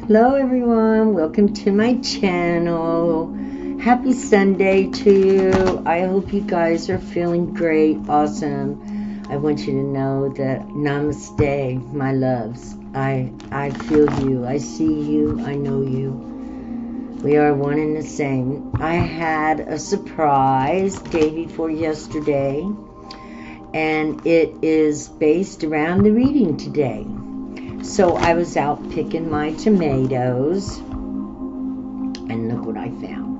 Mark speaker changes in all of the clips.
Speaker 1: Hello everyone, welcome to my channel. Happy Sunday to you. I hope you guys are feeling great, awesome. I want you to know that namaste, my loves. I feel you, I see you, I know you. We are one and the same. I had a surprise day before yesterday, and it is based around the reading today. So I was out picking my tomatoes, and look what I found.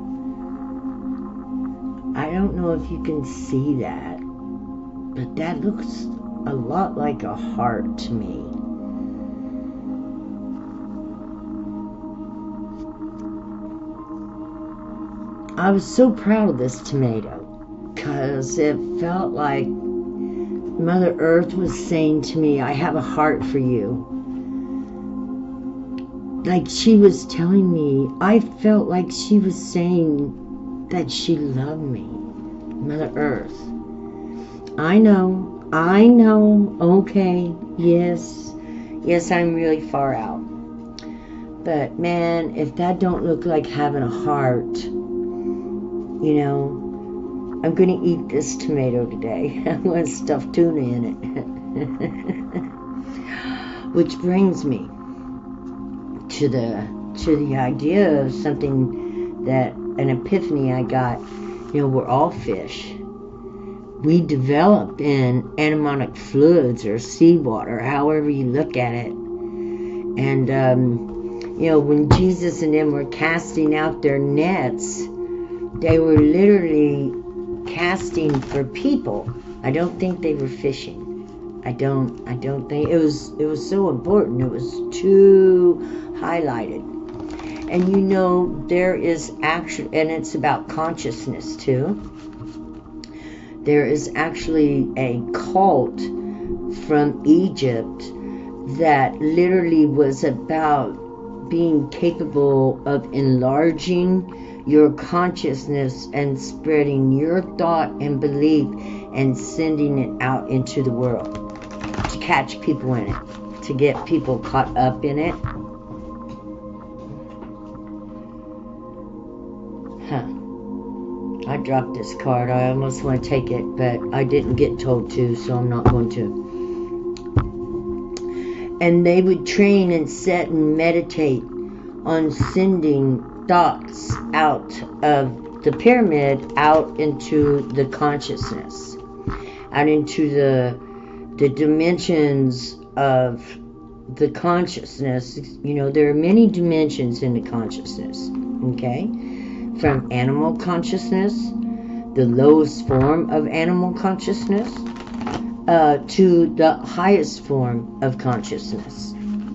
Speaker 1: I don't know if you can see that, but that looks a lot like a heart to me. I was so proud of this tomato because it felt like Mother Earth was saying to me, I have a heart for you. Like she was telling me, I felt like she was saying that she loved me. Mother Earth. I know, okay, yes, I'm really far out. But man, if that don't look like having a heart, you know, I'm going to eat this tomato today. I want stuffed tuna in it. Which brings me to the idea of something that an epiphany I got. You know, we're all fish. We developed in amniotic fluids or seawater, however you look at it. And you know, when Jesus and them were casting out their nets, they were literally casting for people. I don't think they were fishing. I don't think it was so important. It was too highlighted. And you know, there is actually, and it's about consciousness too. There is actually a cult from Egypt that literally was about being capable of enlarging your consciousness and spreading your thought and belief and sending it out into the world to catch people in it, to get people caught up in it. I dropped this card. I almost want to take it, but I didn't get told to, so I'm not going to. And they would train and sit and meditate on sending thoughts out of the pyramid out into the consciousness, out into the dimensions of the consciousness. You know, there are many dimensions in the consciousness, okay? From animal consciousness, the lowest form of animal consciousness, to the highest form of consciousness.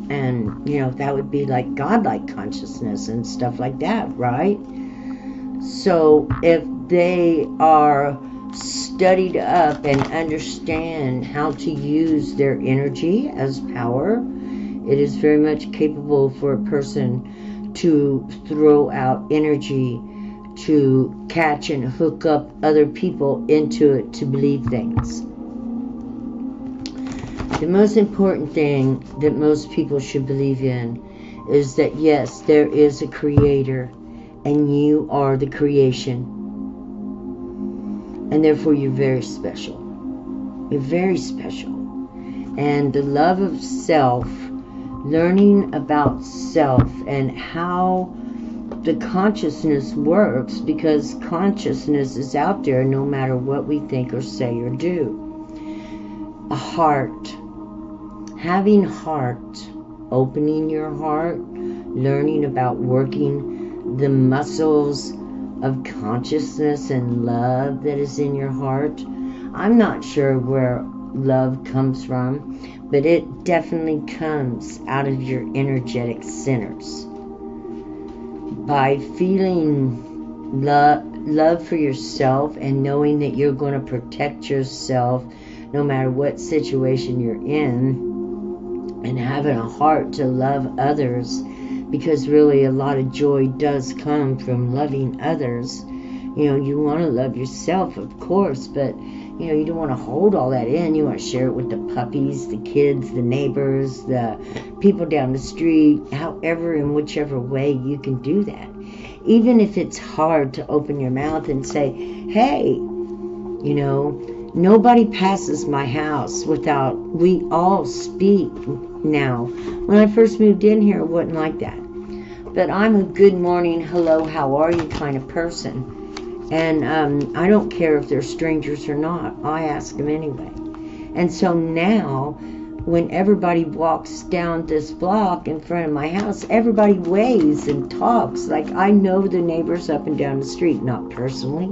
Speaker 1: And, you know, that would be like godlike consciousness and stuff like that, right? So if they are studied up and understand how to use their energy as power, it is very much capable for a person to throw out energy to catch and hook up other people into it to believe things. The most important thing that most people should believe in is that yes, there is a creator and you are the creation, and therefore you're very special. You're very special. And the love of self, learning about self and how the consciousness works, because consciousness is out there no matter what we think or say or do. A heart. Having heart. Opening your heart. Learning about working the muscles of consciousness and love that is in your heart. I'm not sure where love comes from, but it definitely comes out of your energetic centers. By feeling love for yourself and knowing that you're going to protect yourself no matter what situation you're in, and having a heart to love others, because really a lot of joy does come from loving others. You know, you want to love yourself, of course, but You don't want to hold all that in. You want to share it with the puppies, the kids, the neighbors, the people down the street, however, in whichever way you can do that. Even if it's hard to open your mouth and say, hey, nobody passes my house without, we all speak now. When I first moved in here, it wasn't like that. But I'm a good morning, hello, how are you kind of person. And I don't care if they're strangers or not. I ask them anyway. And so now, when everybody walks down this block in front of my house, everybody waves and talks like I know the neighbors up and down the street, not personally,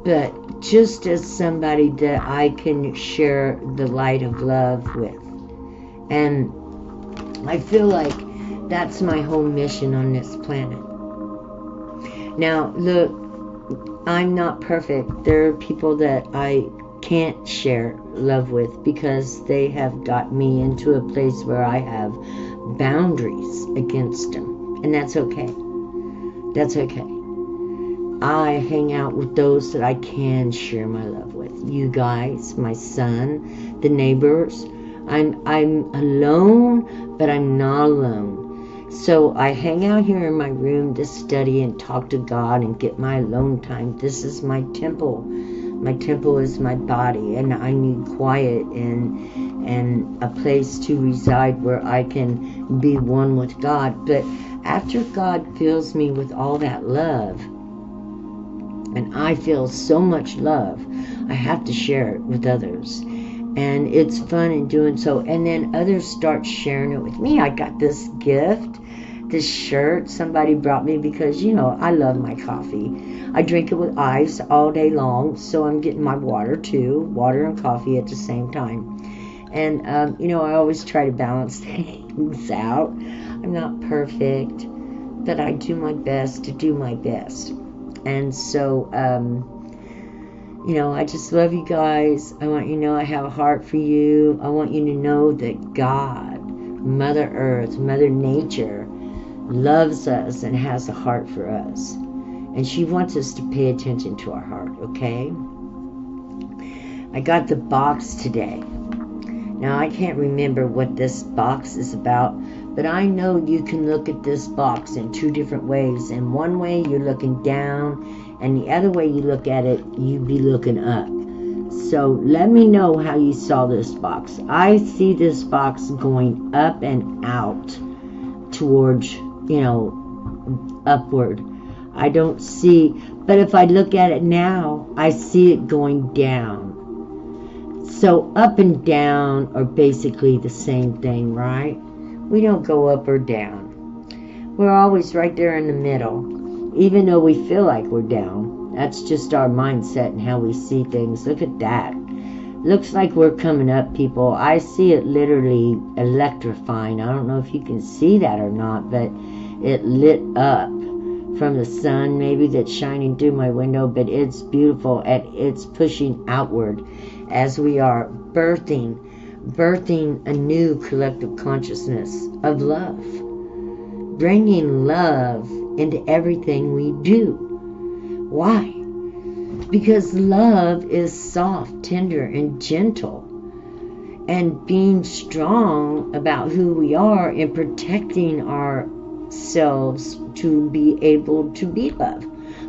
Speaker 1: but just as somebody that I can share the light of love with. And I feel like that's my whole mission on this planet. Now, look, I'm not perfect. There are people that I can't share love with because they have got me into a place where I have boundaries against them. And that's okay. That's okay. I hang out with those that I can share my love with. You guys, my son, the neighbors. I'm alone, but I'm not alone. So I hang out here in my room to study and talk to God and get my alone time. This is my temple. My temple is my body, and I need quiet and a place to reside where I can be one with God. But after God fills me with all that love, and I feel so much love, I have to share it with others. And it's fun in doing so. And then others start sharing it with me. I got this gift, this shirt somebody brought me because, I love my coffee. I drink it with ice all day long, so I'm getting my water too, water and coffee at the same time. And, I always try to balance things out. I'm not perfect, but I do my best to do my best. And so, I just love you guys. I want you to know I have a heart for you. I want you to know that God, Mother Earth, Mother Nature, loves us and has a heart for us. And she wants us to pay attention to our heart, okay? I got the box today. Now, I can't remember what this box is about, but I know you can look at this box in two different ways. And one way, you're looking down, and the other way you look at it, you'd be looking up. So let me know how you saw this box. I see this box going up and out towards, upward. I don't see, but if I look at it now, I see it going down. So up and down are basically the same thing, right? We don't go up or down. We're always right there in the middle, even though we feel like we're down. That's just our mindset and how we see things. Look at that. Looks like we're coming up, people. I see it literally electrifying. I don't know if you can see that or not, but it lit up from the sun maybe that's shining through my window, but it's beautiful and it's pushing outward as we are birthing a new collective consciousness of love, bringing love into everything we do. Why? Because love is soft, tender, and gentle, and being strong about who we are and protecting ourselves to be able to be love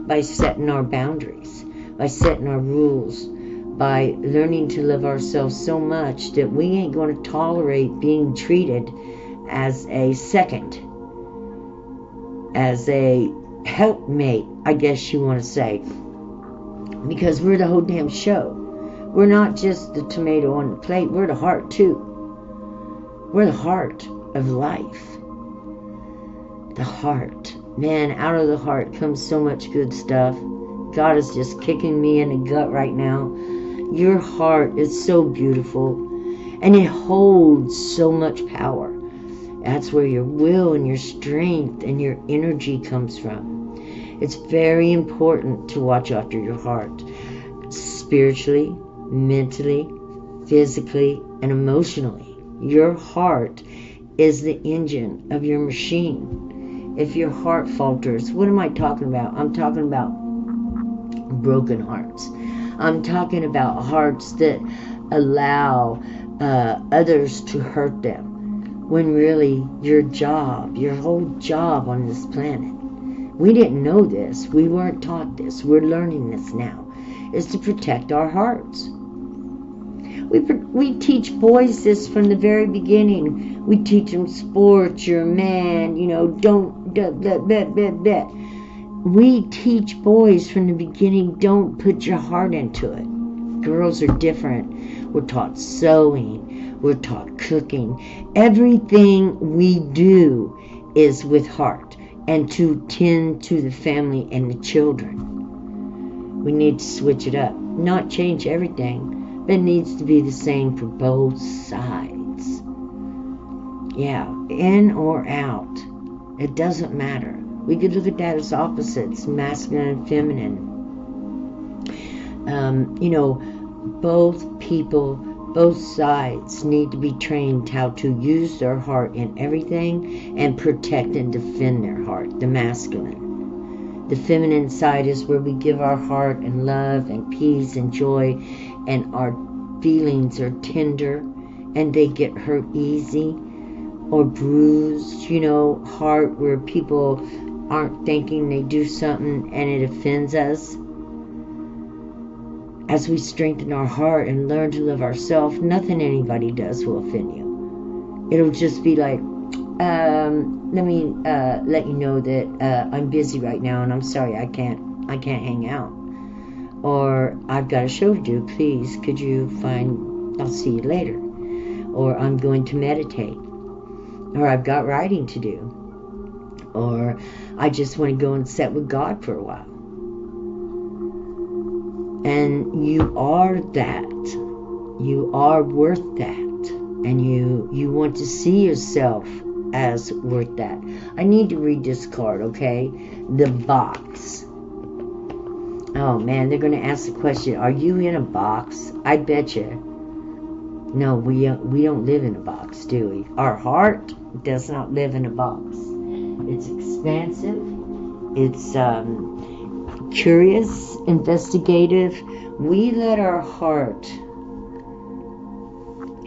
Speaker 1: by setting our boundaries, by setting our rules, by learning to love ourselves so much that we ain't going to tolerate being treated as a second, as a helpmate, I guess you want to say, because we're the whole damn show. We're not just the tomato on the plate, we're the heart too. We're the heart of life. The heart. Man, out of the heart comes so much good stuff. God is just kicking me in the gut right now. Your heart is so beautiful, and it holds so much power. That's where your will and your strength and your energy comes from. It's very important to watch after your heart, spiritually, mentally, physically, and emotionally. Your heart is the engine of your machine. If your heart falters, what am I talking about? I'm talking about broken hearts. I'm talking about hearts that allow others to hurt them, when really your whole job on this planet, we didn't know this, we weren't taught this, we're learning this now, is to protect our hearts. We teach boys this from the very beginning. We teach them sports, you're a man, don't, blah. We teach boys from the beginning, don't put your heart into it. Girls are different. We're taught sewing, we're taught cooking. Everything we do is with heart, and to tend to the family and the children. We need to switch it up. Not change everything, but it needs to be the same for both sides. Yeah, in or out. It doesn't matter. We could look at that as opposites, masculine and feminine. Both sides need to be trained how to use their heart in everything and protect and defend their heart, the masculine. The feminine side is where we give our heart and love and peace and joy, and our feelings are tender and they get hurt easy or bruised, heart where people aren't thinking, they do something and it offends us. As we strengthen our heart and learn to love ourselves, nothing anybody does will offend you. It'll just be like, let me let you know that I'm busy right now and I'm sorry I can't hang out. Or I've got a show to do, please could you I'll see you later. Or I'm going to meditate. Or I've got writing to do. Or I just want to go and sit with God for a while. And you are that. You are worth that. And you want to see yourself as worth that. I need to read this card, okay? The box. Oh man, they're going to ask the question, are you in a box? I bet you. No, we don't live in a box, do we? Our heart does not live in a box. It's expansive. It's curious, investigative. We let our heart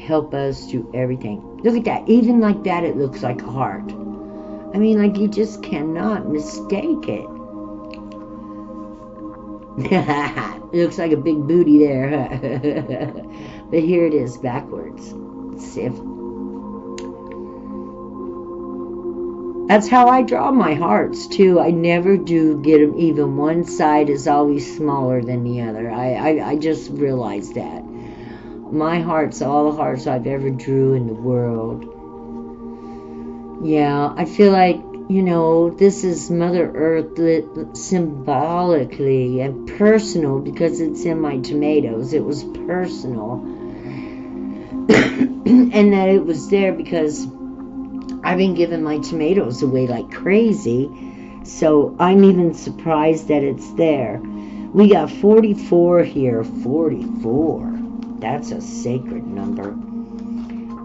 Speaker 1: help us do everything. Look at that. Even like that, it looks like a heart. I mean, like you just cannot mistake it. It looks like a big booty there, huh? But here it is backwards. Let's see if... That's how I draw my hearts too. I never do get them even. One side is always smaller than the other. I just realized that. My hearts, all the hearts I've ever drew in the world. Yeah, I feel like, this is Mother Earth symbolically and personal because it's in my tomatoes. It was personal. And that it was there because I've been giving my tomatoes away like crazy. So I'm even surprised that it's there. We got 44 here. 44. That's a sacred number.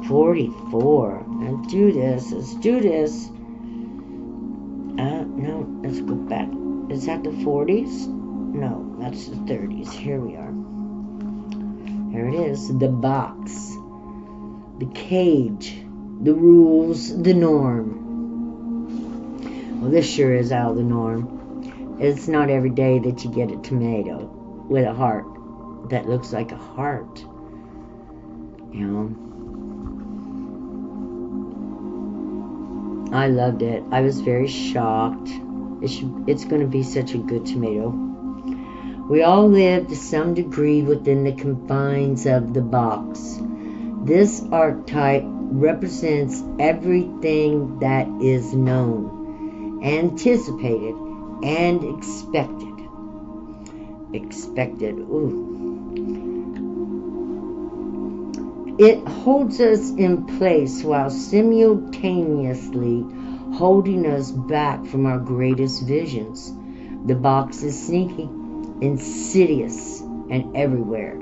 Speaker 1: 44. Let's do this. No, let's go back. Is that the 40s? No, that's the 30s. Here we are. There it is. The box. The cage. The rules. The norm. Well, this sure is out of the norm. It's not every day that you get a tomato with a heart that looks like a heart. I loved it. I was very shocked. It's going to be such a good tomato. We all live to some degree within the confines of the box. This archetype represents everything that is known, anticipated, and expected. Ooh. It holds us in place while simultaneously holding us back from our greatest visions. The box is sneaky, insidious, and everywhere,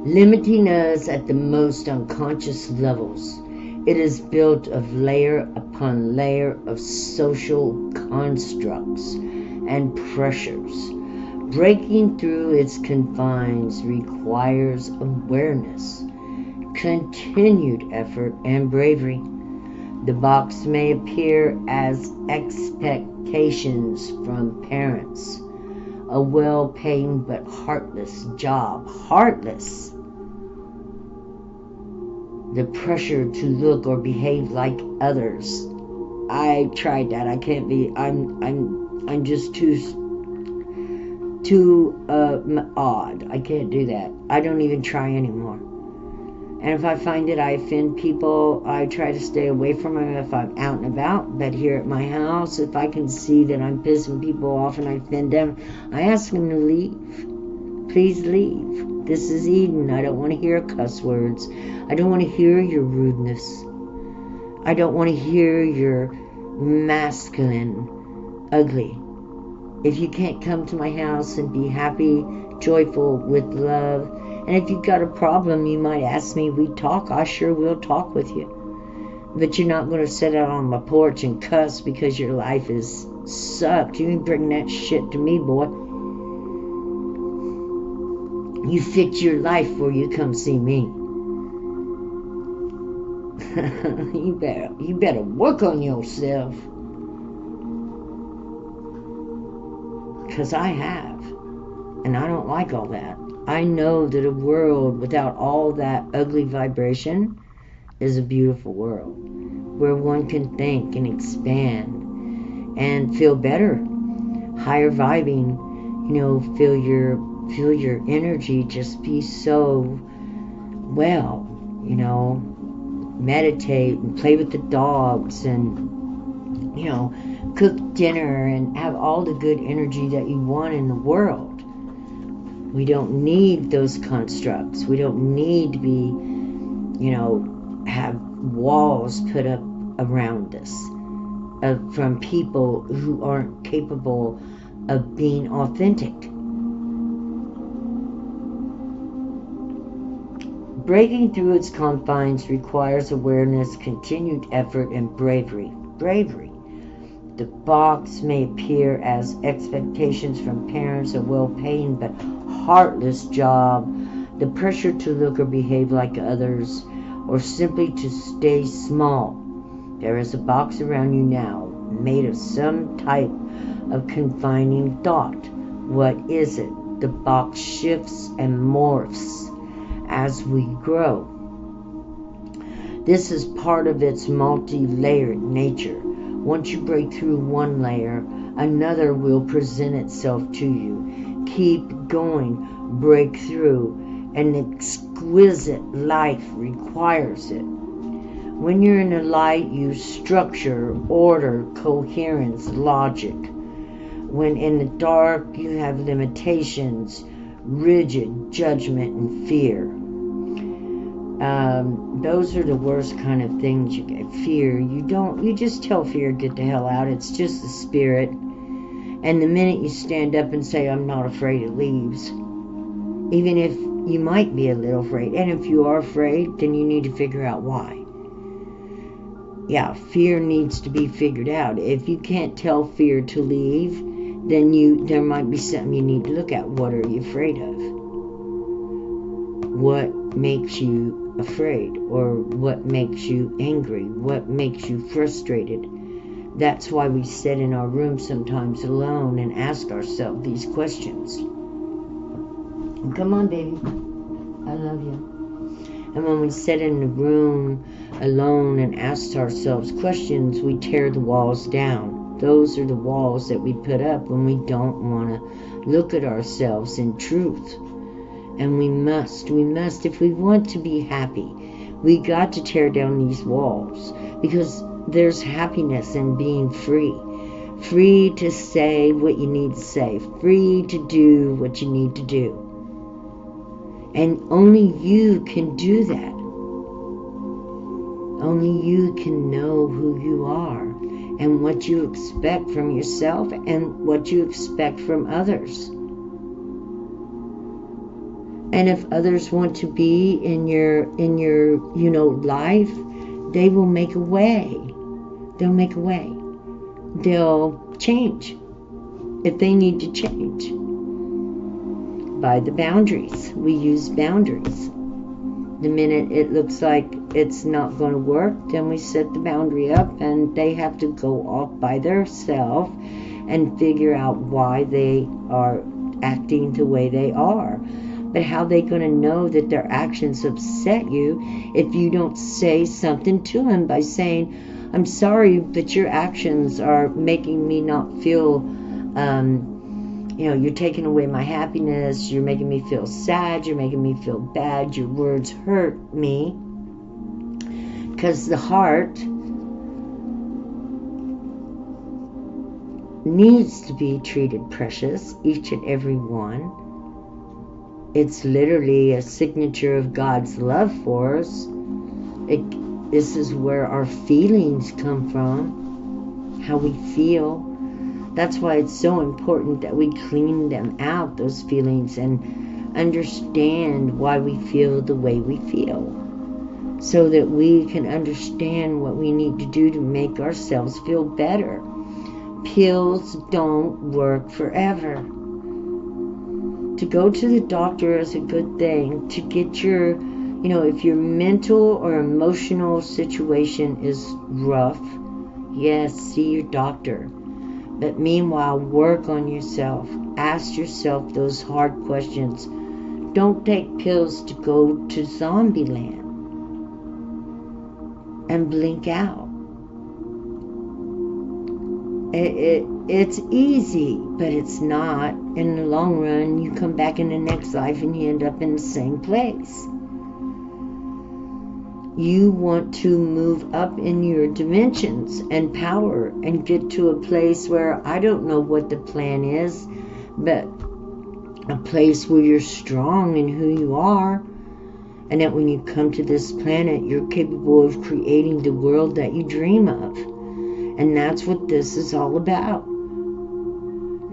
Speaker 1: limiting us at the most unconscious levels. It is built of layer upon layer of social constructs and pressures, Breaking through its confines requires awareness, continued effort, and bravery. The box may appear as expectations from parents, a well-paying but heartless job. Heartless. The pressure to look or behave like others. I tried that. I can't be. I'm just too odd. I can't do that. I don't even try anymore. And if I find that I offend people, I try to stay away from them if I'm out and about. But here at my house, if I can see that I'm pissing people off and I offend them, I ask them to leave. Please leave. This is Eden. I don't want to hear cuss words. I don't want to hear your rudeness. I don't want to hear your masculine, ugly. If you can't come to my house and be happy, joyful, with love, and if you've got a problem, you might ask me, we talk. I sure will talk with you. But you're not going to sit out on my porch and cuss because your life is sucked. You can bring that shit to me, boy. You fix your life before you come see me. You better work on yourself. Because I have. And I don't like all that. I know that a world without all that ugly vibration is a beautiful world. Where one can think and expand and feel better. Higher vibing, feel your energy just be so well, meditate and play with the dogs and, cook dinner and have all the good energy that you want in the world. We don't need those constructs. We don't need to be, have walls put up around us from people who aren't capable of being authentic. Breaking through its confines requires awareness, continued effort, and bravery. Bravery. The box may appear as expectations from parents, a well-paying but heartless job, the pressure to look or behave like others, or simply to stay small. There is a box around you now, made of some type of confining thought. What is it? The box shifts and morphs as we grow. This is part of its multi-layered nature. Once you break through one layer, another will present itself to you. Keep going, break through. An exquisite life requires it. When you're in the light, you structure, order, coherence, logic. When in the dark, you have limitations, rigid judgment, and fear. Those are the worst kind of things you get. Fear. You just tell fear, get the hell out. It's just the spirit. And the minute you stand up and say, I'm not afraid, it leaves. Even if you might be a little afraid. And if you are afraid, then you need to figure out why. Yeah, fear needs to be figured out. If you can't tell fear to leave, then there might be something you need to look at. What are you afraid of? What makes you afraid? Or what makes you angry? What makes you frustrated? That's why we sit in our room sometimes alone and ask ourselves these questions. Come on, baby. I love you. And when we sit in the room alone and ask ourselves questions, we tear the walls down. Those are the walls that we put up when we don't want to look at ourselves in truth. And we must, if we want to be happy, we got to tear down these walls, because there's happiness in being free. Free to say what you need to say. Free to do what you need to do. And only you can do that. Only you can know who you are and what you expect from yourself and what you expect from others. And if others want to be in your life, they will make a way. They'll make a way. They'll change if they need to change. by the boundaries. We use boundaries. The minute it looks like it's not going to work, then we set the boundary up, and they have to go off by themselves and figure out why they are acting the way they are. But how are they going to know that their actions upset you if you don't say something to them by saying, I'm sorry, but your actions are making me not feel, you're taking away my happiness, you're making me feel sad, you're making me feel bad, your words hurt me. Because the heart needs to be treated precious, each and every one. It's literally a signature of God's love for us. This is where our feelings come from, how we feel. That's why it's so important that we clean them out, those feelings, and understand why we feel the way we feel, so that we can understand what we need to do to make ourselves feel better. Pills don't work forever. To go to the doctor is a good thing. To get your, if your mental or emotional situation is rough, yes, see your doctor. But meanwhile, work on yourself. Ask yourself those hard questions. Don't take pills to go to zombie land and blink out. It's easy, but it's not. In the long run, you come back in the next life and you end up in the same place. You want to move up in your dimensions and power and get to a place where, I don't know what the plan is, but a place where you're strong in who you are, and that when you come to this planet, you're capable of creating the world that you dream of. And that's what this is all about.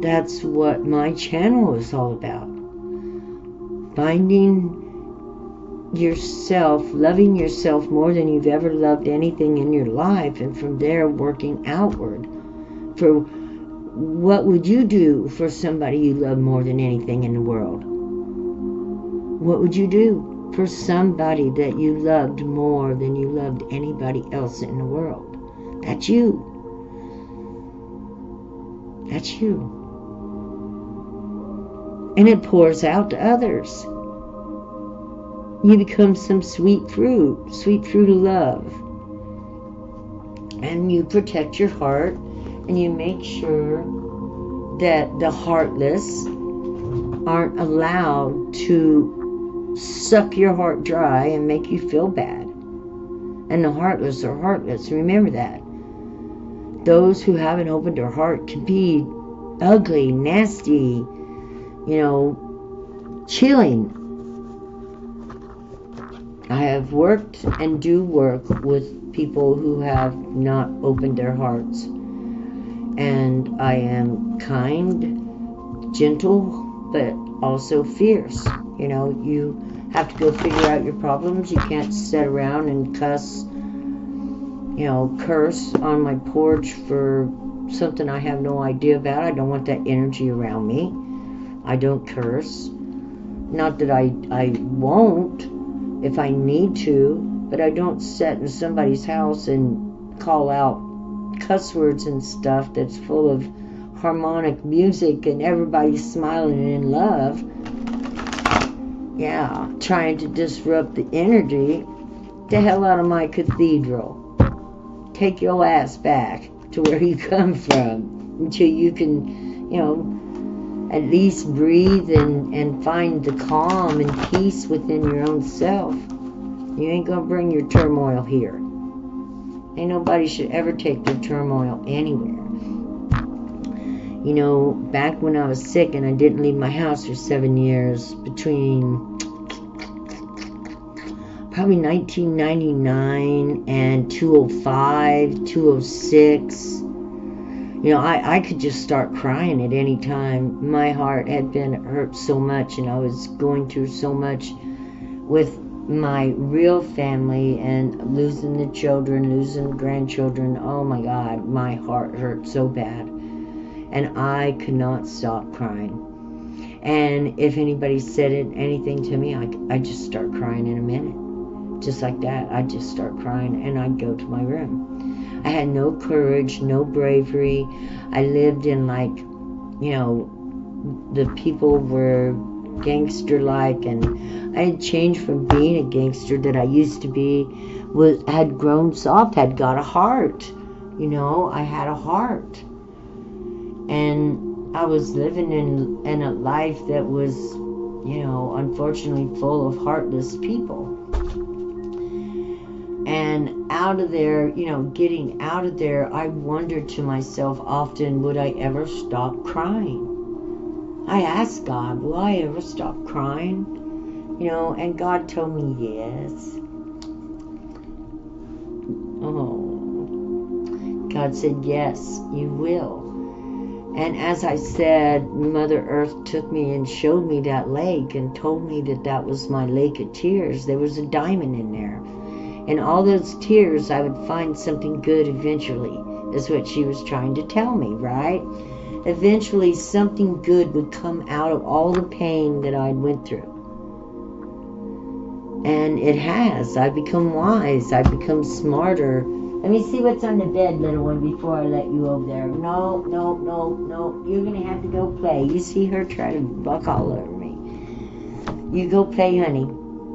Speaker 1: That's what my channel is all about. Finding yourself, loving yourself more than you've ever loved anything in your life, and from there working outward. For what would you do for somebody you love more than anything in the world? What would you do for somebody that you loved more than you loved anybody else in the world? That's you. That's you. And it pours out to others. You become some sweet fruit of love. And you protect your heart, and you make sure that the heartless aren't allowed to suck your heart dry and make you feel bad. And the heartless are heartless. Remember that. Those who haven't opened their heart can be ugly, nasty, chilling. I have worked and do work with people who have not opened their hearts. And I am kind, gentle, but also fierce. You have to go figure out your problems. You can't sit around and curse on my porch for something I have no idea about. I don't want that energy around me. I don't curse. Not that I won't if I need to, but I don't sit in somebody's house and call out cuss words and stuff that's full of harmonic music and everybody's smiling and in love. Yeah, trying to disrupt the energy. The hell out of my cathedral. Take your ass back to where you come from until you can, at least breathe and find the calm and peace within your own self. You ain't gonna bring your turmoil here. Ain't nobody should ever take their turmoil anywhere. Back when I was sick and I didn't leave my house for 7 years, between probably 1999 and 2005, 2006, I could just start crying at any time. My heart had been hurt so much, and I was going through so much with my real family and losing the children, losing the grandchildren. Oh my God, my heart hurt so bad. And I could not stop crying. And if anybody said anything to me, I just start crying in a minute. Just like that, I'd just start crying, and I'd go to my room. I had no courage, no bravery. I lived in, like, the people were gangster-like, and I had changed from being a gangster that I used to be, had grown soft, had got a heart. I had a heart. And I was living in a life that was, unfortunately full of heartless people. And out of there, getting out of there, I wondered to myself often, would I ever stop crying? I asked God, will I ever stop crying? And God told me yes. Oh, God said, yes, you will. And as I said, Mother Earth took me and showed me that lake and told me that was my lake of tears. There was a diamond in there. And all those tears, I would find something good eventually, is what she was trying to tell me, right? Eventually, something good would come out of all the pain that I went through. And it has. I've become wise. I've become smarter. Let me see what's on the bed, little one, before I let you over there. No. You're going to have to go play. You see her try to buck all over me. You go play, honey.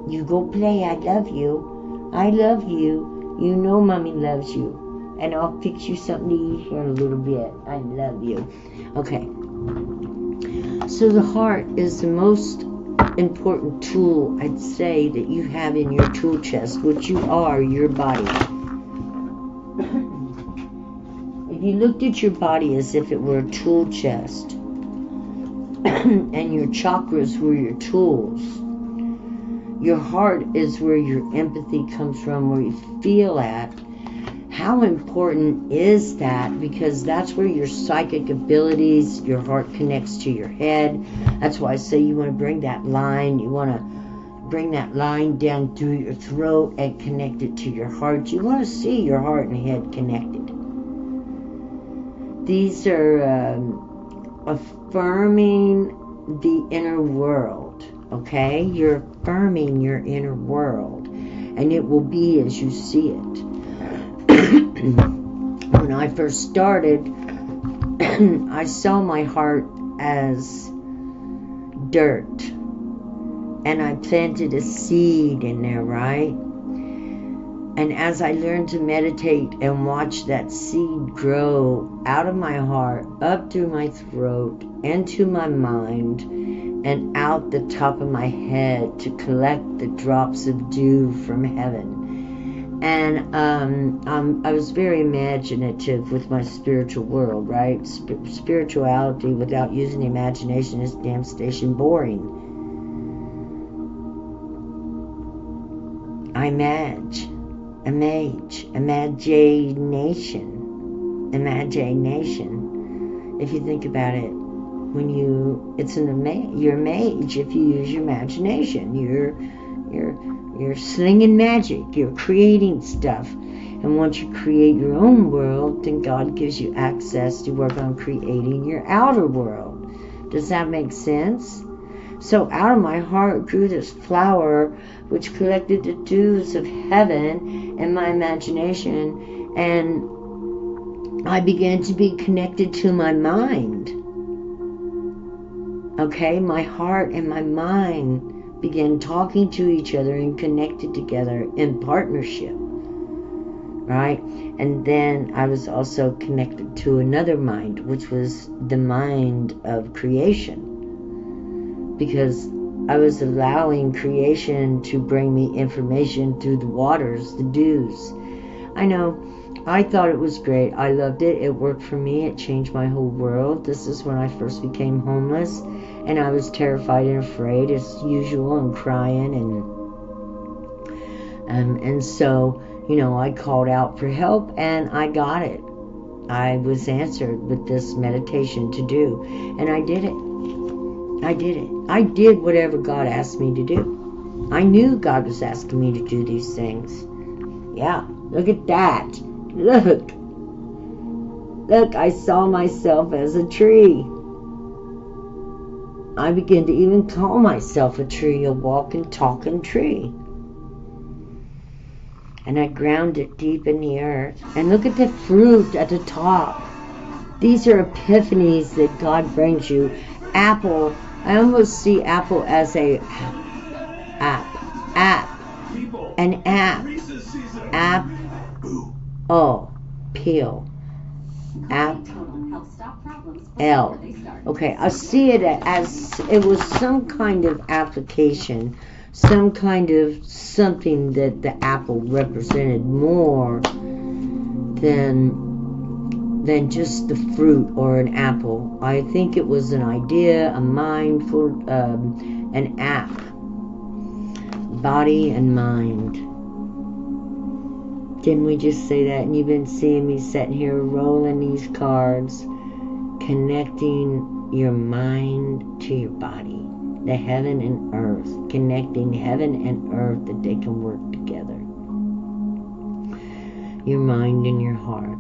Speaker 1: You go play. I love you. I love you. You know Mommy loves you. And I'll fix you something to eat here in a little bit. I love you. Okay. So the heart is the most important tool, I'd say, that you have in your tool chest, which you are, your body. If you looked at your body as if it were a tool chest, and your chakras were your tools, your heart is where your empathy comes from, where you feel at. How important is that? Because that's where your psychic abilities, your heart connects to your head. That's why I say you want to bring that line. You want to bring that line down through your throat and connect it to your heart. You want to see your heart and head connected. These are affirming the inner world. Okay? You're affirming your inner world. And it will be as you see it. When I first started, I saw my heart as dirt. And I planted a seed in there, right? And as I learned to meditate and watch that seed grow out of my heart, up through my throat, into my mind, and out the top of my head to collect the drops of dew from heaven. And I was very imaginative with my spiritual world, right? Spirituality without using the imagination is damn station boring. I'm Mage, a mage, imagination. If you think about it, you're a mage if you use your imagination. You're slinging magic. You're creating stuff. And once you create your own world, then God gives you access to work on creating your outer world. Does that make sense? So out of my heart grew this flower which collected the dews of heaven in my imagination, and I began to be connected to my mind. Okay, my heart and my mind began talking to each other and connected together in partnership, right? And then I was also connected to another mind, which was the mind of creation, because I was allowing creation to bring me information through the waters, the dews. I know, I thought it was great. I loved it. It worked for me. It changed my whole world. This is when I first became homeless, and I was terrified and afraid as usual, and crying, and so, I called out for help, and I got it. I was answered with this meditation to do, and I did it. I did whatever God asked me to do. I knew God was asking me to do these things. Yeah, look at that. Look, I saw myself as a tree. I begin to even call myself a tree, a walking, talking tree. And I ground it deep in the earth. And look at the fruit at the top. These are epiphanies that God brings you. Apple, I almost see apple as a an app, peel, L. Okay, I see it as it was some kind of application, some kind of something that the apple represented more than just the fruit or an apple. I think it was an idea, a mindful, an app, body and mind. Didn't we just say that? And you've been seeing me sitting here rolling these cards, connecting your mind to your body, the heaven and earth, connecting heaven and earth that they can work together. Your mind and your heart.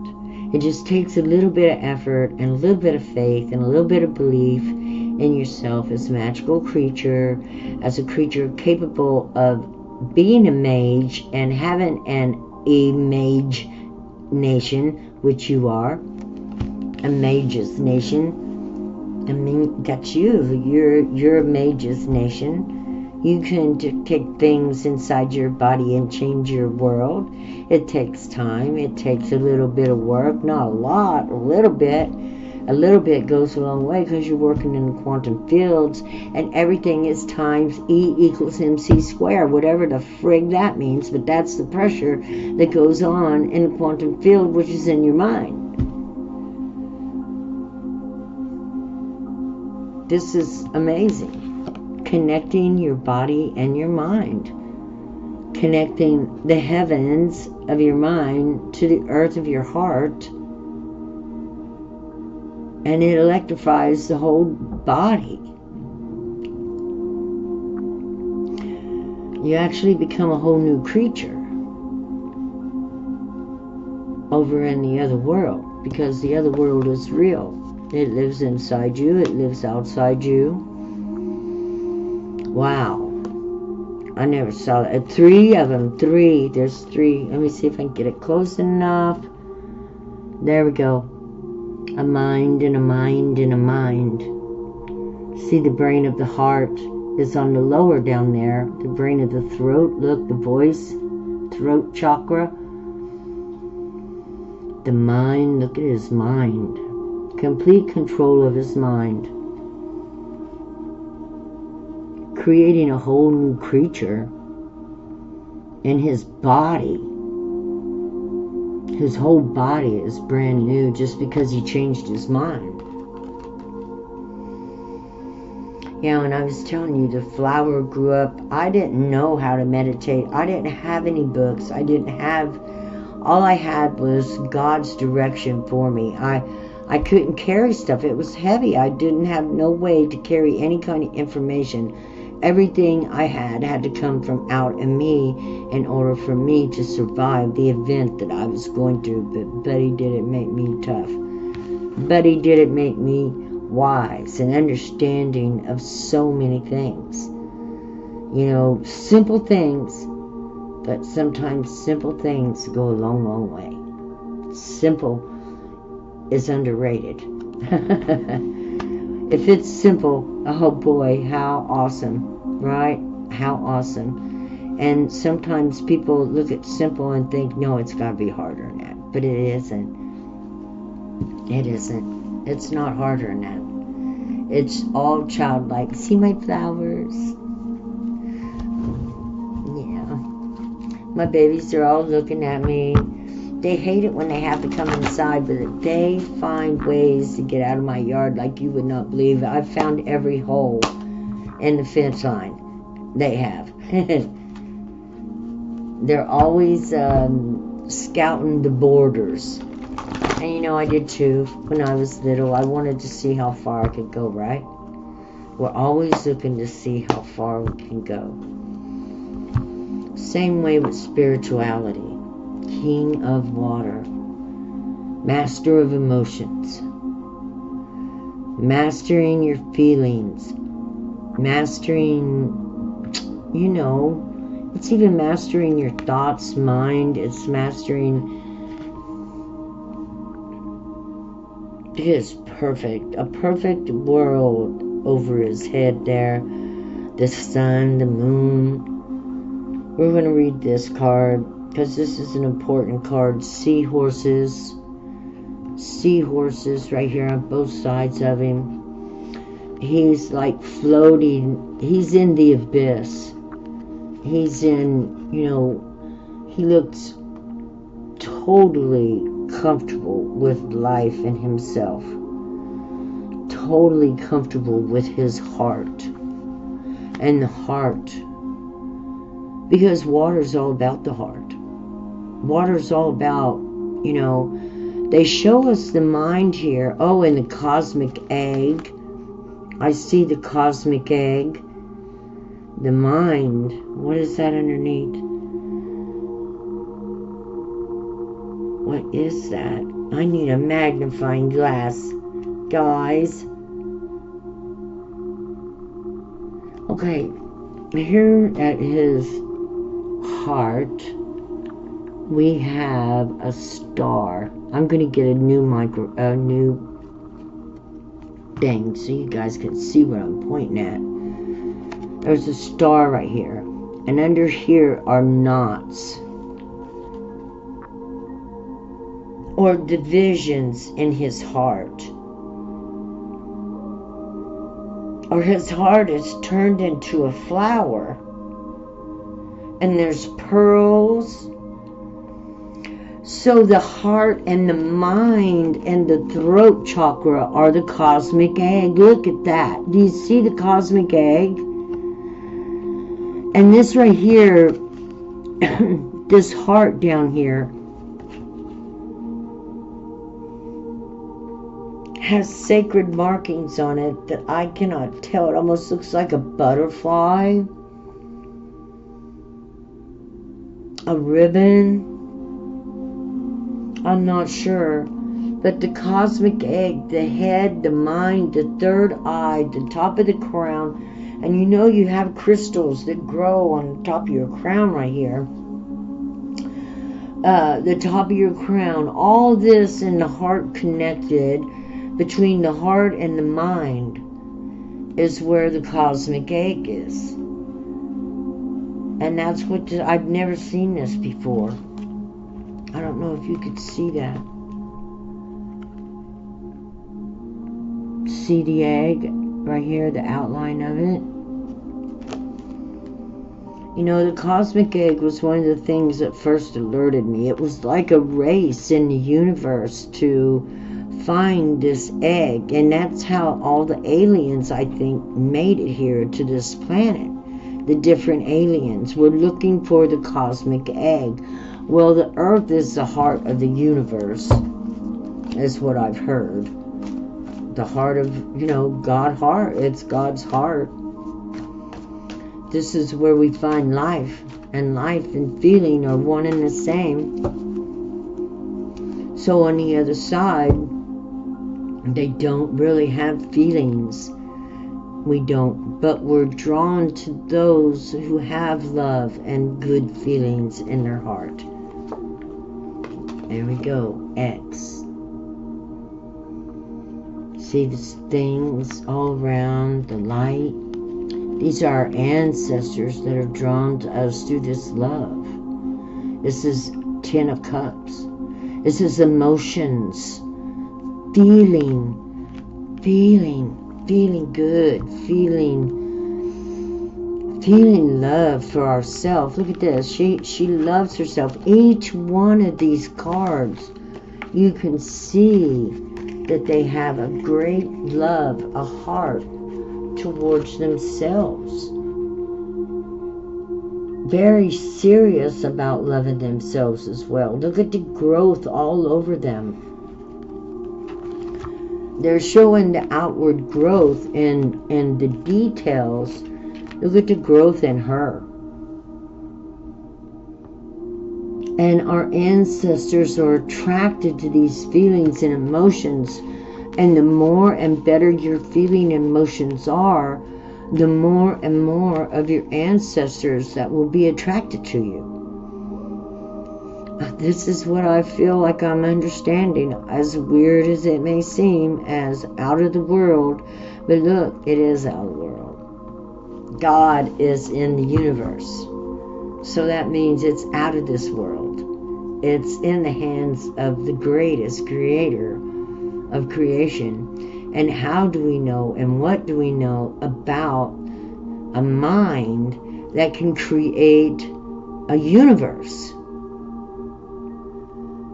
Speaker 1: It just takes a little bit of effort and a little bit of faith and a little bit of belief in yourself as a magical creature, as a creature capable of being a mage and having a mage nation, which you are, a mage's nation. I mean, that's you. You're a mage's nation. You can dictate things inside your body and change your world. It takes time. It takes a little bit of work. Not a lot, a little bit. A little bit goes a long way because you're working in the quantum fields and everything is times E equals MC squared, whatever the frig that means, but that's the pressure that goes on in the quantum field, which is in your mind. This is amazing. Connecting your body and your mind. Connecting the heavens of your mind to the earth of your heart. And it electrifies the whole body. You actually become a whole new creature over in the other world, because the other world is real. It lives inside you. It lives outside you. Wow. I never saw that. 3 of them. 3. There's 3. Let me see if I can get it close enough. There we go. A mind and a mind and a mind. See, the brain of the heart is on the lower down there. The brain of the throat. Look, the voice. Throat chakra. The mind. Look at his mind. Complete control of his mind. Creating a whole new creature in his body. His whole body is brand new just because he changed his mind. Yeah, when I was telling you the flower grew up, I didn't know how to meditate. I didn't have any books. All I had was God's direction for me. I couldn't carry stuff. It was heavy. I didn't have no way to carry any kind of information. Everything I had to come from out in me in order for me to survive the event that I was going through. But Buddy did it make me tough. Buddy did it make me wise and understanding of so many things. You know, simple things, but sometimes simple things go a long, long way. Simple is underrated. If it's simple, oh boy, how awesome, right? How awesome. And sometimes people look at simple and think, no, it's got to be harder than that. But it isn't. It isn't. It's not harder than that. It's all childlike. See my flowers? Yeah. My babies are all looking at me. They hate it when they have to come inside, but they find ways to get out of my yard like you would not believe. I've found every hole in the fence line. They have. They're always scouting the borders. And you know, I did too. When I was little, I wanted to see how far I could go, right? We're always looking to see how far we can go. Same way with spirituality. King of water, master of emotions, mastering your feelings, mastering, you know, it's even mastering your thoughts, mind. It's mastering. It is perfect. A perfect world over his head there. The sun, the moon. We're going to read this card because this is an important card. Seahorses. Seahorses right here on both sides of him. He's like floating. He's in the abyss. He's in, you know, he looks totally comfortable with life and himself. Totally comfortable with his heart. And the heart. Because water's all about the heart. Water's all about, you know, they show us the mind here. Oh, and the cosmic egg. I see the cosmic egg. The mind. What is that underneath? What is that? I need a magnifying glass, guys. Okay, here at his heart, we have a star. I'm gonna get a new new thing so you guys can see what I'm pointing at. There's a star right here, and under here are knots or divisions in his heart. Or his heart is turned into a flower, and there's pearls. So the heart and the mind and the throat chakra are the cosmic egg. Look at that. Do you see the cosmic egg? And this right here, this heart down here, has sacred markings on it that I cannot tell. It almost looks like a butterfly. A ribbon. I'm not sure. But the cosmic egg, the head, the mind, the third eye, the top of the crown. And you know you have crystals that grow on top of your crown right here. The top of your crown. All this in the heart connected. Between the heart and the mind is where the cosmic egg is. And that's what I've never seen this before. I don't know if you could see that. See the egg right here, the outline of it? You know, the cosmic egg was one of the things that first alerted me. It was like a race in the universe to find this egg, and that's how all the aliens, I think, made it here to this planet. The different aliens were looking for the cosmic egg. Well, the earth is the heart of the universe, is what I've heard. The heart of, you know, God's heart. It's God's heart. This is where we find life, and life and feeling are one and the same. So on the other side, they don't really have feelings. We don't, but we're drawn to those who have love and good feelings in their heart. There we go, X. See these things all around, the light. These are our ancestors that are drawn to us through this love. This is 10 of Cups. This is emotions. Feeling good, feeling love for ourselves. Look at this. She loves herself. Each one of these cards, you can see that they have a great love, a heart towards themselves. Very serious about loving themselves as well. Look at the growth all over them. They're showing the outward growth and the details. Look at the growth in her. And our ancestors are attracted to these feelings and emotions. And the more and better your feeling emotions are, the more and more of your ancestors that will be attracted to you. This is what I feel like I'm understanding, as weird as it may seem, as out of the world. But look, it is out of the world. God is in the universe. So that means it's out of this world. It's in the hands of the greatest creator of creation. And how do we know, and what do we know about a mind that can create a universe?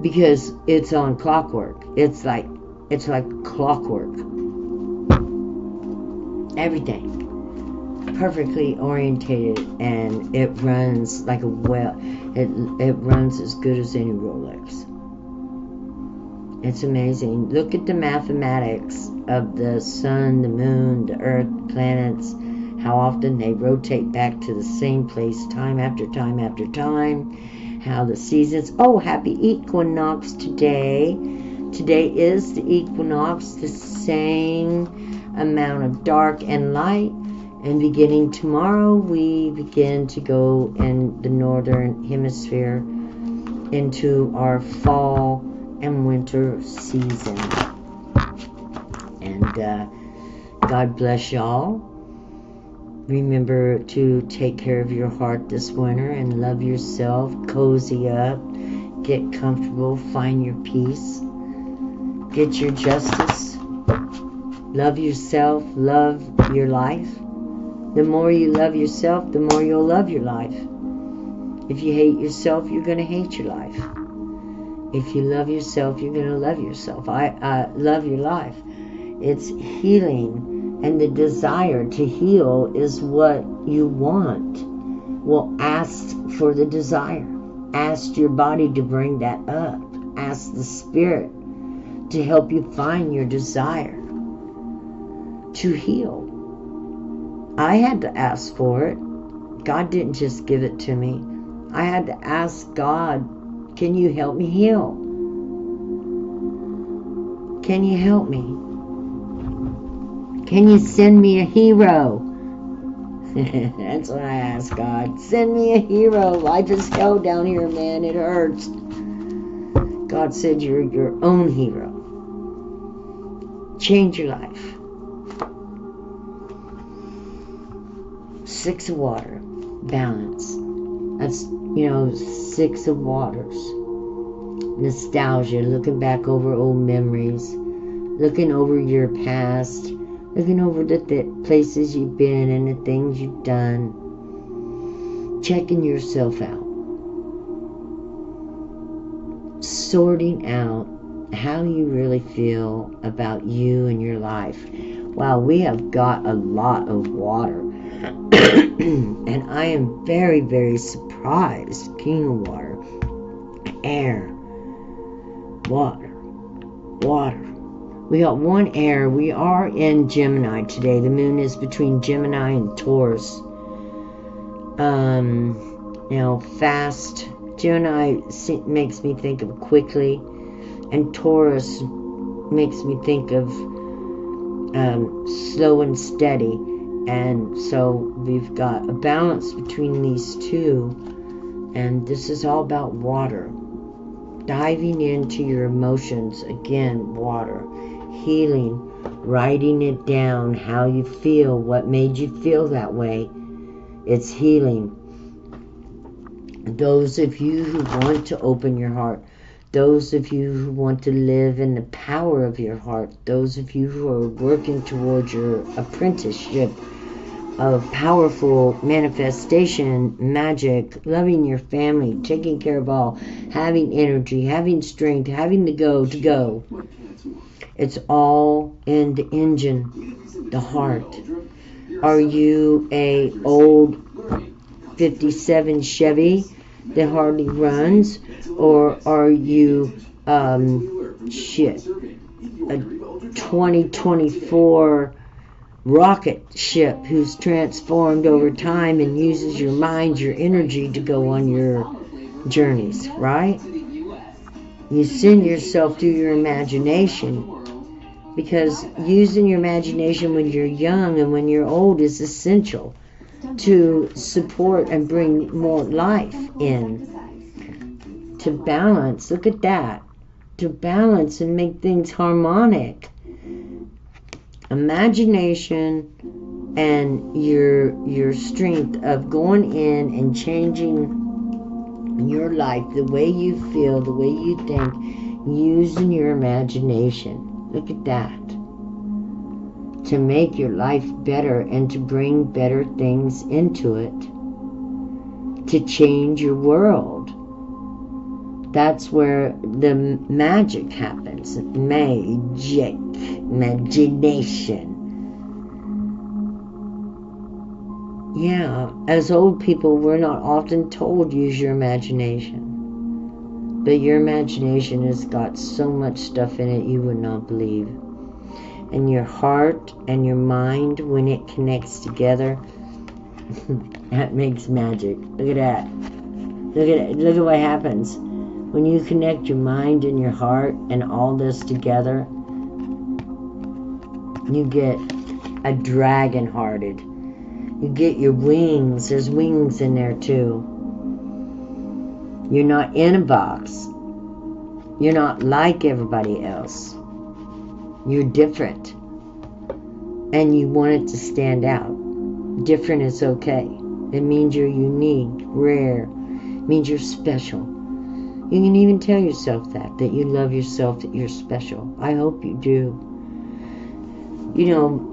Speaker 1: Because it's on clockwork. It's like clockwork. Everything perfectly orientated, and it runs like a well. It runs as good as any Rolex. It's amazing. Look at the mathematics of the sun, the moon, the earth, the planets, how often they rotate back to the same place time after time after time, how the seasons. Oh, happy equinox today. Today is the equinox, the same amount of dark and light. And beginning tomorrow, we begin to go in the northern hemisphere into our fall and winter season. And God bless y'all. Remember to take care of your heart this winter and love yourself. Cozy up. Get comfortable. Find your peace. Get your justice. Love yourself. Love your life. The more you love yourself, the more you'll love your life. If you hate yourself, you're going to hate your life. If you love yourself, you're going to love yourself. I love your life. It's healing, and the desire to heal is what you want. Well, ask for the desire. Ask your body to bring that up. Ask the spirit to help you find your desire to heal. I had to ask for it. God didn't just give it to me. I had to ask God, can you help me heal? Can you help me? Can you send me a hero? That's what I asked God. Send me a hero. Life is hell down here, man. It hurts. God said you're your own hero. Change your life. 6 of water. Balance. That's, 6 of waters. Nostalgia. Looking back over old memories. Looking over your past. Looking over the places you've been and the things you've done. Checking yourself out. Sorting out how you really feel about you and your life. Wow, we have got a lot of water. And I am very, very surprised. King of water. Air. Water. Water. We got 1 air. We are in Gemini today. The moon is between Gemini and Taurus. Fast. Gemini makes me think of quickly. And Taurus makes me think of slow and steady. And so we've got a balance between these two. And this is all about water. Diving into your emotions. Again, water. Healing. Writing it down. How you feel. What made you feel that way. It's healing. Those of you who want to open your heart. Those of you who want to live in the power of your heart. Those of you who are working towards your apprenticeship of powerful manifestation, magic, loving your family, taking care of all, having energy, having strength, having the go to go. It's all in the engine, the heart. Are you a old 57 Chevy that hardly runs, or are you a 2024 rocket ship who's transformed over time and uses your mind, your energy to go on your journeys, right? You send yourself through your imagination because using your imagination when you're young and when you're old is essential to support and bring more life in, to balance. Look at that. To balance and make things harmonic. Imagination and your strength of going in and changing your life, the way you feel, the way you think, using your imagination. Look at that. To make your life better and to bring better things into it. To change your world. That's where the magic happens. Magic. Imagination. Yeah, as old people, we're not often told use your imagination. But your imagination has got so much stuff in it you would not believe. And your heart and your mind, when it connects together, that makes magic. Look at that. Look at it. Look at what happens. When you connect your mind and your heart and all this together, you get a dragon-hearted. You get your wings. There's wings in there too. You're not in a box. You're not like everybody else. You're different. And you want it to stand out. Different is okay. It means you're unique, rare. It means you're special. You can even tell yourself that you love yourself, that you're special. I hope you do. You know,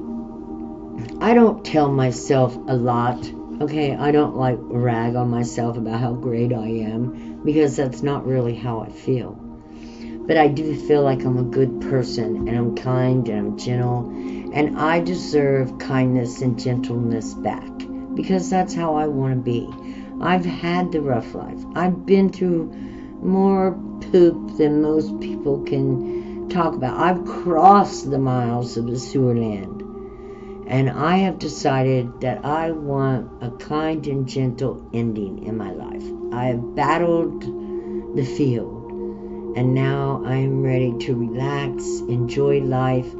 Speaker 1: I don't tell myself a lot, okay? I don't like rag on myself about how great I am, because that's not really how I feel. But I do feel like I'm a good person, and I'm kind, and I'm gentle, and I deserve kindness and gentleness back, because that's how I want to be. I've had the rough life. I've been through more poop than most people can talk about. I've crossed the miles of the sewer land. And I have decided that I want a kind and gentle ending in my life. I have battled the field. And now I am ready to relax, enjoy life,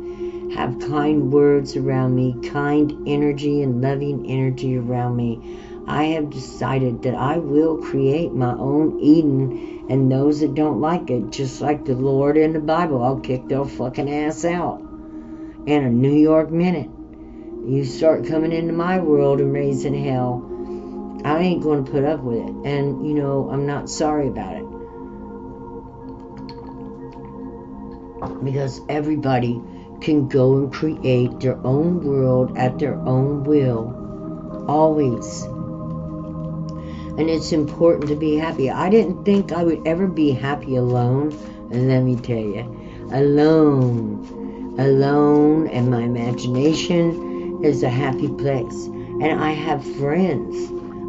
Speaker 1: have kind words around me, kind energy and loving energy around me. I have decided that I will create my own Eden, and those that don't like it, just like the Lord in the Bible, I'll kick their fucking ass out in a New York minute. You start coming into my world and raising hell, I ain't going to put up with it. And, you know, I'm not sorry about it. Because everybody can go and create their own world at their own will. Always. And it's important to be happy. I didn't think I would ever be happy alone. And let me tell you, alone, and my imagination is a happy place. And I have friends.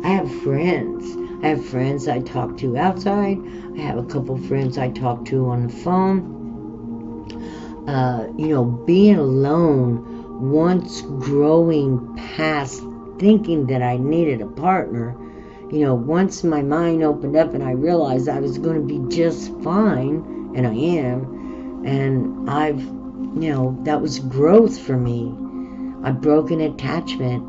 Speaker 1: I have friends I talk to outside. I have a couple friends I talk to on the phone. You know, being alone, once growing past thinking that I needed a partner, you know, once my mind opened up and I realized I was going to be just fine, and I am, and I've, you know, that was growth for me. I've broken attachment.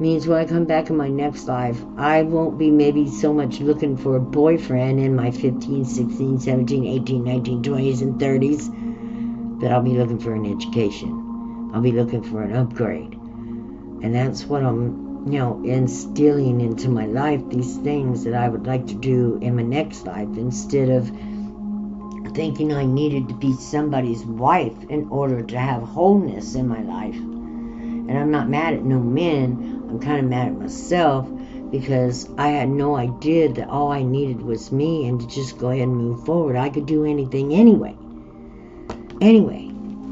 Speaker 1: Means when I come back in my next life, I won't be maybe so much looking for a boyfriend in my 15, 16, 17, 18, 19, 20s, and 30s, but I'll be looking for an education. I'll be looking for an upgrade. And that's what I'm, you know, instilling into my life, these things that I would like to do in my next life, instead of thinking I needed to be somebody's wife in order to have wholeness in my life. And I'm not mad at no men. I'm kind of mad at myself, because I had no idea that all I needed was me, and to just go ahead and move forward. I could do anything anyway.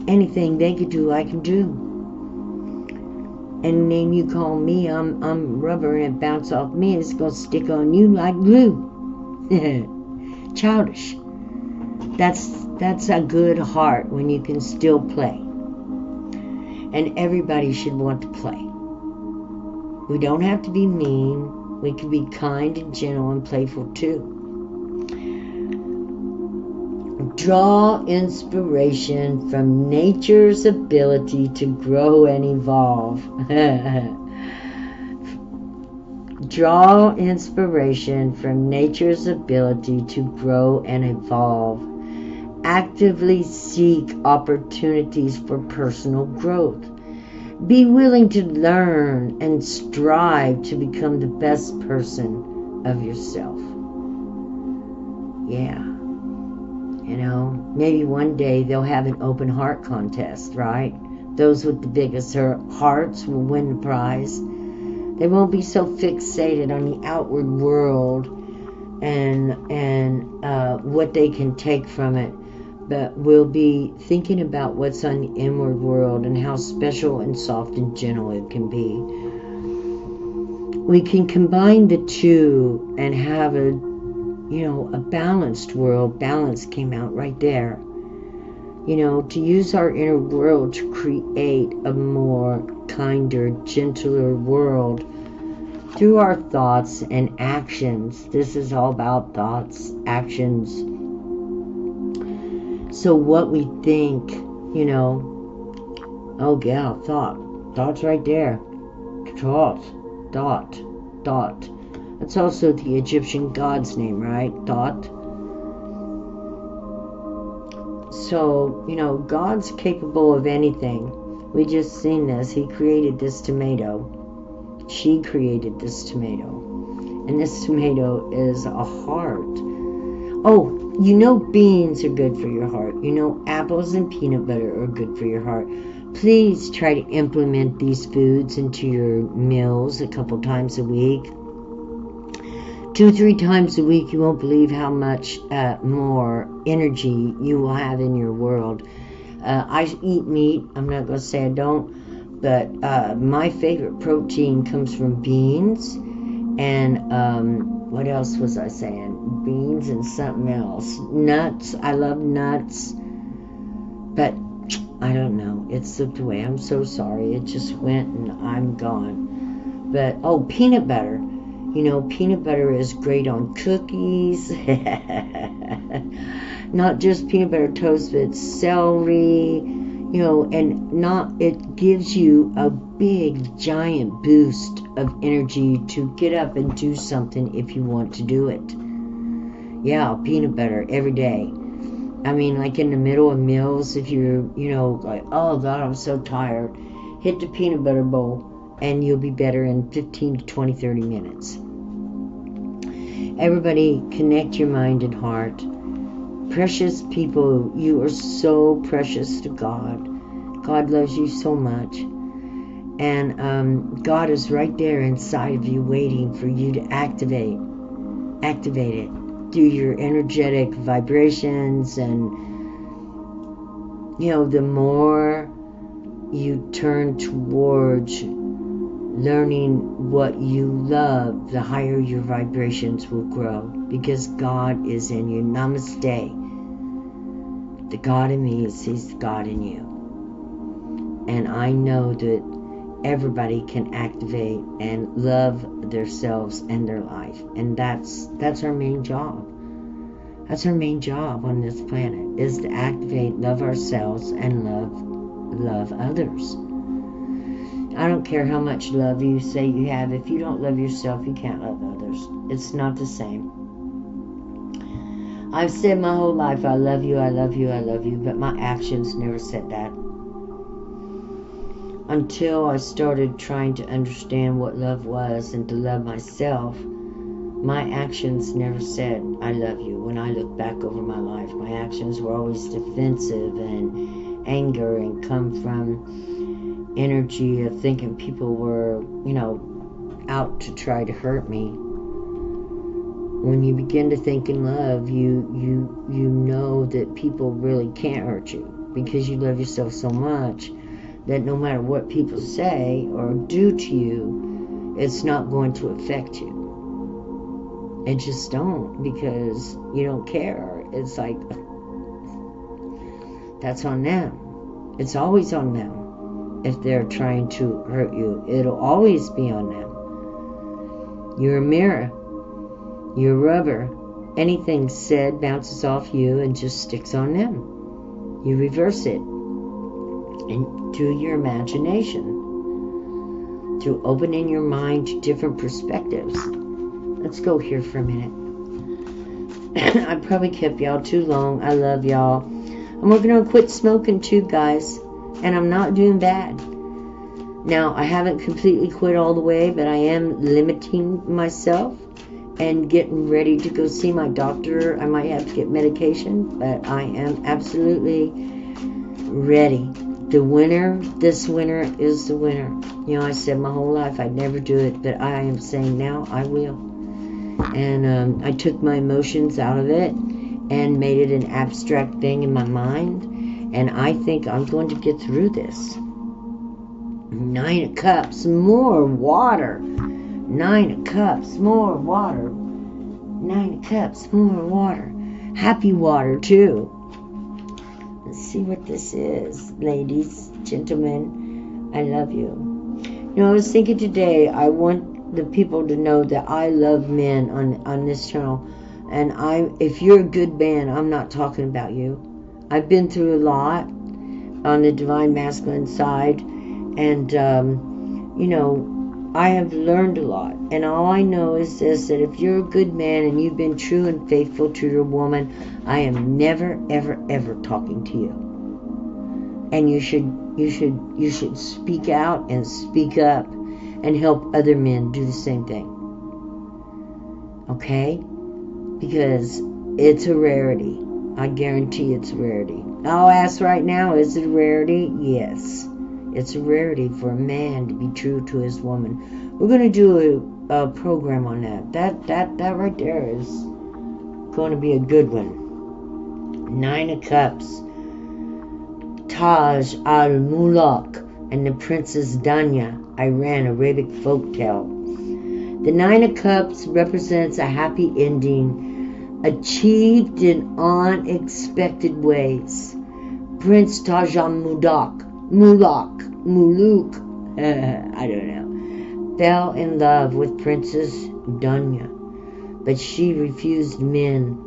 Speaker 1: Anything they could do, I can do. And then you call me, I'm rubber, and it bounce off me, it's gonna stick on you like glue. Childish. That's a good heart when you can still play. And everybody should want to play. We don't have to be mean. We can be kind and gentle and playful too. Draw inspiration from nature's ability to grow and evolve. Draw inspiration from nature's ability to grow and evolve. Actively seek opportunities for personal growth. Be willing to learn and strive to become the best person of yourself. Yeah. You know, maybe one day they'll have an open heart contest, right? Those with the biggest hearts will win the prize. They won't be so fixated on the outward world and what they can take from it, but will be thinking about what's on the inward world and how special and soft and gentle it can be. We can combine the two and have a balanced world. Balance came out right there. To use our inner world to create a more kinder, gentler world through our thoughts and actions. This is all about thoughts, actions. So what we think, oh yeah, Thought's right there. Thought. That's also the Egyptian god's name, right? Thought. So, God's capable of anything. We just seen this. He created this tomato. She created this tomato. And this tomato is a heart. Oh, beans are good for your heart. Apples and peanut butter are good for your heart. Please try to implement these foods into your meals a couple times a week. 2-3 times a week. You won't believe how much more energy you will have in your world. I eat meat. I'm not going to say I don't. But my favorite protein comes from beans. And what else was I saying? Beans and something else. Nuts. I love nuts. But I don't know. It slipped away. I'm so sorry. It just went and I'm gone. But, peanut butter. Peanut butter is great on cookies. Not just peanut butter toast, but celery. It gives you a big, giant boost of energy to get up and do something if you want to do it. Yeah, peanut butter every day. I mean, like in the middle of meals, if you're, like, oh God, I'm so tired, hit the peanut butter bowl and you'll be better in 15 to 20, 30 minutes. Everybody, connect your mind and heart. Precious people, you are so precious to God. God loves you so much. And God is right there inside of you waiting for you to activate it through your energetic vibrations. And, the more you turn towards learning what you love, the higher your vibrations will grow, because God is in you. Namaste. The God in me sees the God in you. And I know that everybody can activate and love themselves and their life. And that's our main job. That's our main job on this planet, is to activate, love ourselves, and love others. I don't care how much love you say you have. If you don't love yourself, you can't love others. It's not the same. I've said my whole life, I love you, I love you, I love you, but my actions never said that. Until I started trying to understand what love was and to love myself, my actions never said, I love you. When I look back over my life, my actions were always defensive and anger, and come from energy of thinking people were, out to try to hurt me. When you begin to think in love, you know that people really can't hurt you, because you love yourself so much that no matter what people say or do to you, it's not going to affect you. It just don't, because you don't care. It's like, that's on them. It's always on them. If they're trying to hurt you, it'll always be on them. You're a mirror. You're rubber. anything said bounces off you and just sticks on them. You reverse it. And through your imagination, through opening your mind to different perspectives. Let's go here for a minute. I probably kept y'all too long. I love y'all. I'm working on quit smoking too, guys. And I'm not doing bad. Now, I haven't completely quit all the way, but I am limiting myself and getting ready to go see my doctor. I might have to get medication, but I am absolutely ready. The winner, this winter, is the winner. You know, I said my whole life I'd never do it, but I am saying now I will. And I took my emotions out of it and made it an abstract thing in my mind. And I think I'm going to get through this. 9 of Cups, more water. 9 of Cups, more water. 9 of Cups, more water. Happy water, too. Let's see what this is, ladies, gentlemen. I love you. You know, I was thinking today, I want the people to know that I love men on this channel. And if you're a good man, I'm not talking about you. I've been through a lot on the divine masculine side. And, you know, I have learned a lot. And all I know is this, that if you're a good man and you've been true and faithful to your woman, I am never, ever, ever talking to you. And you should speak out and speak up and help other men do the same thing. Okay? Because it's a rarity. I guarantee it's a rarity. I'll ask right now, is it a rarity? Yes. It's a rarity for a man to be true to his woman. We're going to do a program on that. That right there is going to be a good one. 9 of Cups. Taj al-Muluk and the Princess Danya, Iran, Arabic folktale. The 9 of Cups represents a happy ending, achieved in unexpected ways. Prince Taj al-Muluk, I don't know, fell in love with Princess Danya, but she refused men.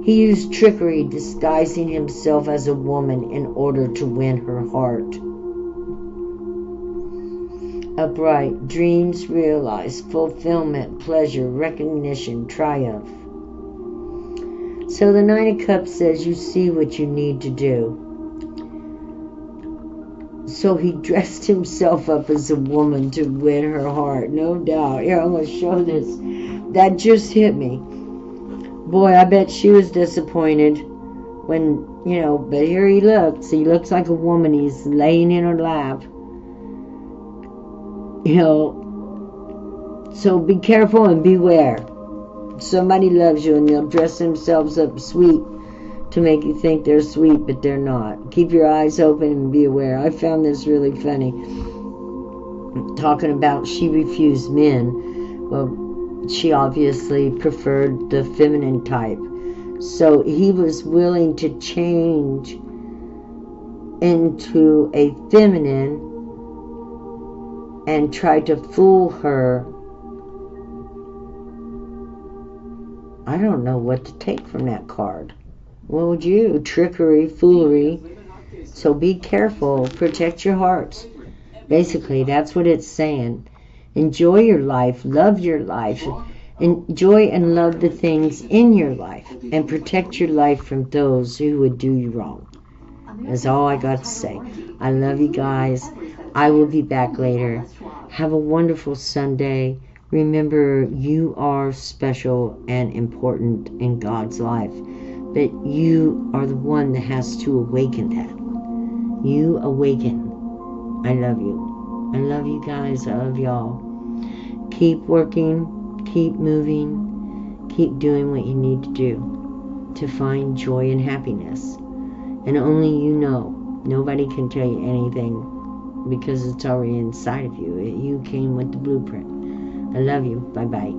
Speaker 1: He used trickery, disguising himself as a woman in order to win her heart. Upright, dreams realized, fulfillment, pleasure, recognition, triumph. So the 9 of Cups says you see what you need to do. So he dressed himself up as a woman to win her heart, no doubt. Here, I'm going to show this. That just hit me. Boy, I bet she was disappointed when, you know, but here he looks. He looks like a woman. He's laying in her lap. You know, so be careful and beware. Somebody loves you and they'll dress themselves up sweet to make you think they're sweet, but they're not. Keep your eyes open and be aware. I found this really funny. Talking about she refused men. Well, she obviously preferred the feminine type. So he was willing to change into a feminine and try to fool her. I don't know what to take from that card. What would you? Trickery, foolery. So be careful. Protect your hearts. Basically, that's what it's saying. Enjoy your life. Love your life. Enjoy and love the things in your life. And protect your life from those who would do you wrong. That's all I got to say. I love you guys. I will be back later. Have a wonderful Sunday. Remember, you are special and important in God's life. But you are the one that has to awaken that. You awaken. I love you. I love you guys. I love y'all. Keep working. Keep moving. Keep doing what you need to do to find joy and happiness. And only you know. Nobody can tell you anything because it's already inside of you. You came with the blueprint. I love you. Bye-bye.